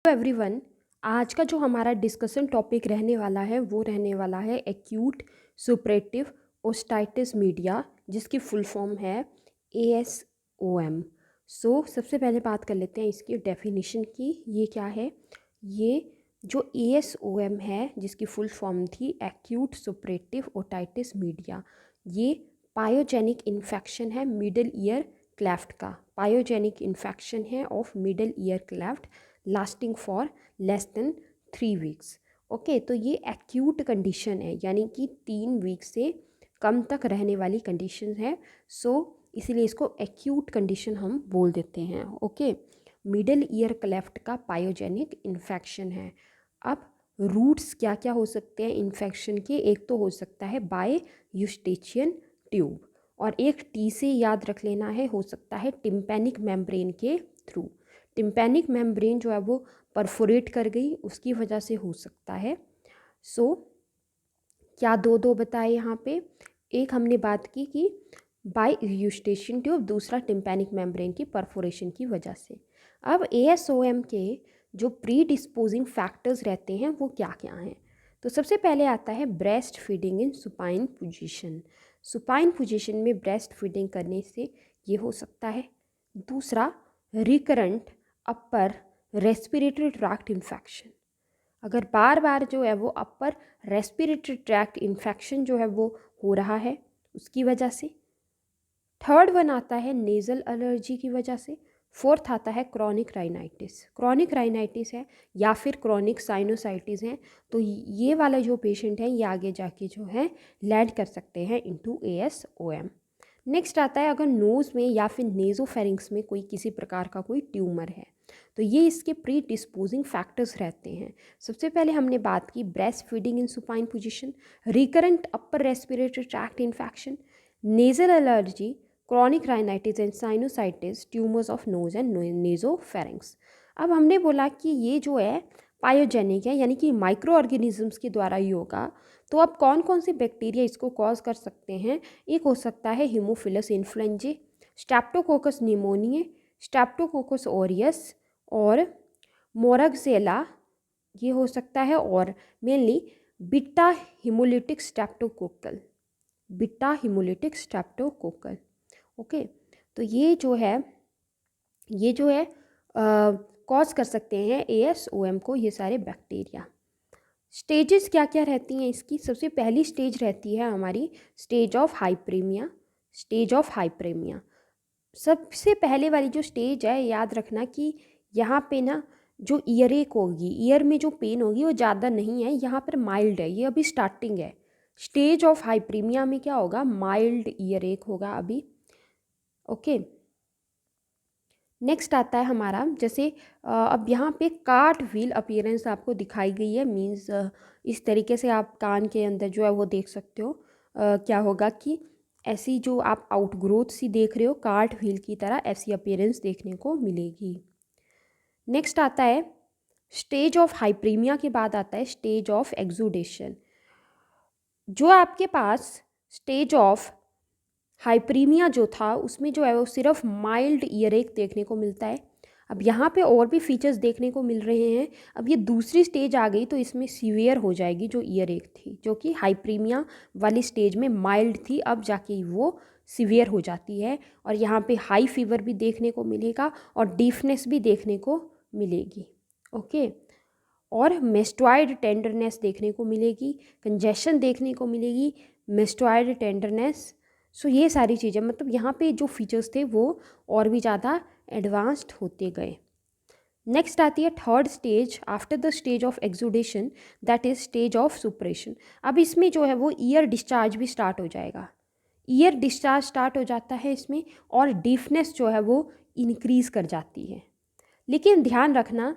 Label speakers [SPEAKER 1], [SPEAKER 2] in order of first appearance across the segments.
[SPEAKER 1] Hello everyone. आज का जो हमारा डिस्कशन टॉपिक रहने वाला है वो रहने वाला है एक्यूट सुपरेटिव ओस्टाइटिस मीडिया, जिसकी फुल फॉर्म है ASOM। सबसे पहले बात कर लेते हैं इसकी डेफिनेशन की। ये क्या है? ये जो ASOM है, जिसकी फुल फॉर्म थी एक्यूट सुपरेटिव ओटाइटिस मीडिया, ये पायोजेनिक इन्फेक्शन है मिडल ईयर क्लेफ्ट का। पायोजेनिक इन्फेक्शन है of middle ear cleft lasting for less than 3 weeks. Okay, तो ये एक्यूट कंडीशन है, यानी कि 3 वीक से कम तक रहने वाली कंडीशन है। इसीलिए इसको एक्यूट कंडीशन हम बोल देते हैं। ओके, मिडल ईयर क्लेफ्ट का पायोजेनिक इन्फेक्शन है। अब रूट्स क्या क्या हो सकते हैं इन्फेक्शन के? एक तो हो सकता है बाय यूस्टेचियन ट्यूब, और एक टी से याद रख लेना है, हो सकता है टिम्पैनिक मेम्ब्रेन के थ्रू। टिम्पैनिक मेम्ब्रेन जो है वो परफोरेट कर गई, उसकी वजह से हो सकता है। क्या दो बताए यहाँ पे? एक हमने बात की कि बाय यूस्टेशियन ट्यूब, दूसरा टिम्पैनिक मेम्ब्रेन की परफोरेशन की वजह से। अब ASOM के जो प्री डिस्पोजिंग फैक्टर्स रहते हैं वो क्या क्या हैं? तो सबसे पहले आता है breast feeding in supine position. Supine position में ब्रेस्ट फीडिंग करने से ये हो सकता है। दूसरा, recurrent upper respiratory tract infection. अगर बार बार जो है वो अपर रेस्पिरेटरी ट्रैक्ट इन्फेक्शन जो है वो हो रहा है उसकी वजह से। थर्ड वन आता है नेज़ल एलर्जी की वजह से। फोर्थ आता है क्रॉनिक राइनाइटिस। क्रॉनिक राइनाइटिस है या फिर क्रॉनिक साइनोसाइटिस है, तो ये वाला जो पेशेंट है ये आगे जाके जो है लैंड कर सकते हैं इनटू ASOM। नेक्स्ट आता है अगर नोज़ में या फिर नेज़ोफेरिंक्स में कोई किसी प्रकार का कोई ट्यूमर है, तो ये इसके प्री डिस्पोजिंग फैक्टर्स रहते हैं। सबसे पहले हमने बात की breast feeding in supine position, recurrent upper respiratory tract infection, nasal allergy, chronic rhinitis and sinusitis, tumours of nose and nasopharynx. अब हमने बोला कि ये जो है पायोजेनिक है, यानी कि माइक्रो ऑर्गेनिजम्स के द्वारा ही होगा। तो अब कौन कौन से बैक्टीरिया इसको कॉज कर सकते हैं? एक हो सकता है haemophilus influenzae, streptococcus pneumonia, streptococcus aureus और मोरगजेला, ये हो सकता है। और mainly beta haemolytic streptococcal, beta haemolytic streptococcal. Okay, तो ये जो है कॉज कर सकते हैं ASOM को, ये सारे बैक्टीरिया। स्टेजेस क्या क्या रहती हैं इसकी? सबसे पहली स्टेज रहती है हमारी स्टेज ऑफ हाइप्रेमिया। स्टेज ऑफ हाइप्रेमिया सबसे पहले वाली जो स्टेज है, याद रखना कि यहाँ पे ना जो ईयर एक होगी, ईयर में जो पेन होगी वो ज़्यादा नहीं है, यहाँ पर माइल्ड है, ये अभी स्टार्टिंग है। स्टेज ऑफ हाइप्रेमिया में क्या होगा? माइल्ड ईयर एक होगा अभी। ओके, नेक्स्ट आता है हमारा, जैसे अब यहाँ पे कार्ट व्हील अपीयरेंस आपको दिखाई गई है। मींस इस तरीके से आप कान के अंदर जो है वो देख सकते हो। क्या होगा कि ऐसी जो आप आउटग्रोथ सी देख रहे हो कार्ट व्हील की तरह, ऐसी अपीयरेंस देखने को मिलेगी। नेक्स्ट आता है स्टेज ऑफ हाइप्रीमिया के बाद आता है स्टेज ऑफ एक्सुडेशन। जो आपके पास स्टेज ऑफ हाइप्रीमिया जो था उसमें जो है वो सिर्फ माइल्ड ईयर एक देखने को मिलता है। अब यहाँ पे और भी फीचर्स देखने को मिल रहे हैं। अब ये दूसरी स्टेज आ गई तो इसमें सीवियर हो जाएगी जो ईयर एक थी, जो कि हाइप्रीमिया वाली स्टेज में माइल्ड थी, अब जाके वो सीवियर हो जाती है। और यहाँ पे हाई फीवर भी देखने को मिलेगा और डीफनेस भी देखने को मिलेगी। ओके, और मेस्टॉइड टेंडरनेस देखने को मिलेगी, कंजेशन देखने को मिलेगी, मेस्टॉइड टेंडरनेस। ये सारी चीज़ें, मतलब यहाँ पे जो फीचर्स थे वो और भी ज़्यादा एडवांस्ड होते गए। नेक्स्ट आती है third stage after the stage of exudation, that is stage of suppuration. अब इसमें जो है वो ईयर डिस्चार्ज भी स्टार्ट हो जाएगा। ईयर डिस्चार्ज स्टार्ट हो जाता है इसमें, और डीफनेस जो है वो इंक्रीज़ कर जाती है। लेकिन ध्यान रखना,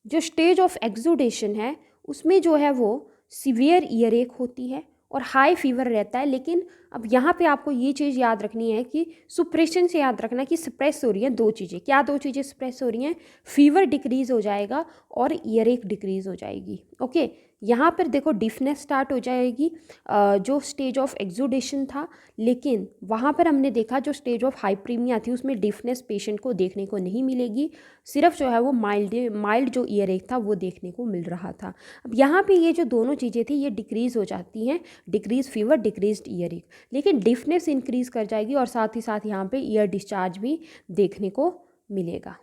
[SPEAKER 1] जो स्टेज ऑफ एक्सुडेशन है उसमें जो है वो सीवियर ईयर एक होती है और हाई फीवर रहता है, लेकिन अब यहाँ पे आपको ये चीज़ याद रखनी है कि सुप्रेशन से याद रखना कि सप्रेस हो रही हैं दो चीज़ें। क्या दो चीज़ें सप्रेस हो रही हैं? फीवर डिक्रीज़ हो जाएगा और ईयर एक डिक्रीज़ हो जाएगी। ओके, यहाँ पर देखो डिफनेस स्टार्ट हो जाएगी, जो स्टेज ऑफ एक्सुडेशन था, लेकिन वहाँ पर हमने देखा जो स्टेज ऑफ हाइप्रीमिया थी उसमें डिफनेस पेशेंट को देखने को नहीं मिलेगी, सिर्फ जो है वो माइल्ड जो ईयर एक था वो देखने को मिल रहा था। अब यहाँ पे ये जो दोनों चीज़ें थी ये डिक्रीज़ हो जाती हैं, डिक्रीज फीवर, डिक्रीज्ड ईयर एक, लेकिन डिफनेस इंक्रीज़ कर जाएगी और साथ ही साथ यहाँ पे ईयर डिस्चार्ज भी देखने को मिलेगा।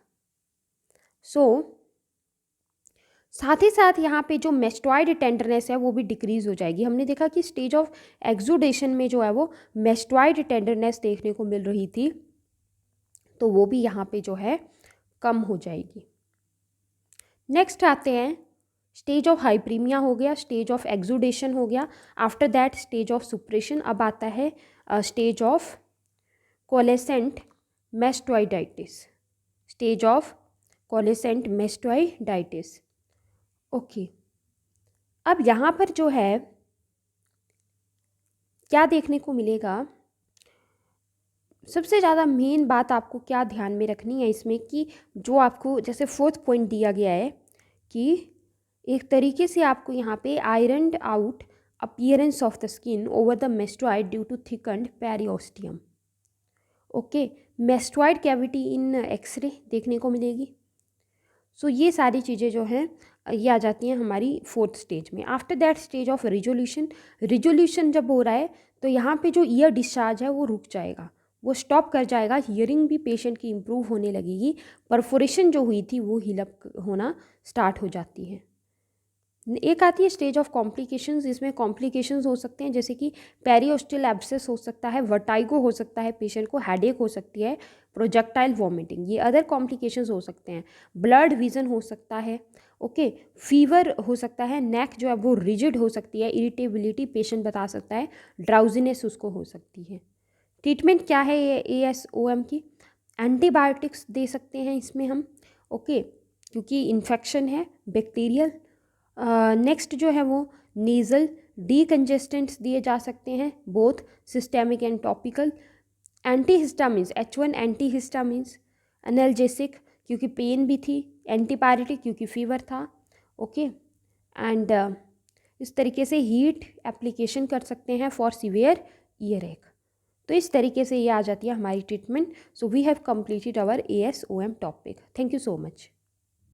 [SPEAKER 1] साथ ही साथ यहाँ पे जो मेस्टॉइड टेंडरनेस है वो भी डिक्रीज़ हो जाएगी। हमने देखा कि स्टेज ऑफ एक्सुडेशन में जो है वो मेस्टॉइड टेंडरनेस देखने को मिल रही थी, तो वो भी यहाँ पे जो है कम हो जाएगी। नेक्स्ट आते हैं, स्टेज ऑफ हाइप्रीमिया हो गया, स्टेज ऑफ एक्सुडेशन हो गया, after that stage of suppuration. अब आता है stage of coalescent mastoiditis, stage of coalescent mastoiditis. Okay, अब यहाँ पर जो है क्या देखने को मिलेगा, सबसे ज़्यादा मेन बात आपको क्या ध्यान में रखनी है इसमें कि जो आपको जैसे फोर्थ पॉइंट दिया गया है कि एक तरीके से आपको यहाँ पे ironed out appearance of the skin over the mastoid due to thickened periosteum. Okay, mastoid cavity in X-ray देखने को मिलेगी। सो ये सारी चीज़ें जो हैं ये आ जाती हैं हमारी फोर्थ स्टेज में। After that stage of resolution जब हो रहा है तो यहाँ पे जो ईयर डिस्चार्ज है वो रुक जाएगा, वो स्टॉप कर जाएगा, हियरिंग भी पेशेंट की इम्प्रूव होने लगेगी, परफोरेशन जो हुई थी वो हील होना स्टार्ट हो जाती है। एक आती है स्टेज ऑफ कॉम्प्लिकेशंस, इसमें कॉम्प्लिकेशंस हो सकते हैं जैसे कि पेरिओस्टल एब्सेस हो सकता है, वर्टाइगो हो सकता है, पेशेंट को हेडेक हो सकती है, प्रोजेक्टाइल वॉमिटिंग, ये अदर कॉम्प्लिकेशंस हो सकते हैं। ब्लड विजन हो सकता है, ओके, फीवर हो सकता है, नेक जो है वो रिजिड हो सकती है, इरिटेबिलिटी पेशेंट बता सकता है, ड्राउजीनेस उसको हो सकती है। ट्रीटमेंट क्या है ये ASOM की? एंटीबायोटिक्स दे सकते हैं इसमें हम, ओके, क्योंकि इन्फेक्शन है बैक्टीरियल। नेक्स्ट जो है वो नेज़ल डीकंजेस्टेंट्स दिए जा सकते हैं, both systemic and topical. Antihistamines, H1 antihistamines, analgesic क्योंकि पेन भी थी, एंटीपायरेटिक क्योंकि फीवर था, ओके, एंड इस तरीके से हीट एप्लीकेशन कर सकते हैं फॉर सीवियर ईयर एक। तो इस तरीके से ये आ जाती है हमारी treatment. So we have completed our ASOM topic. Thank you so much.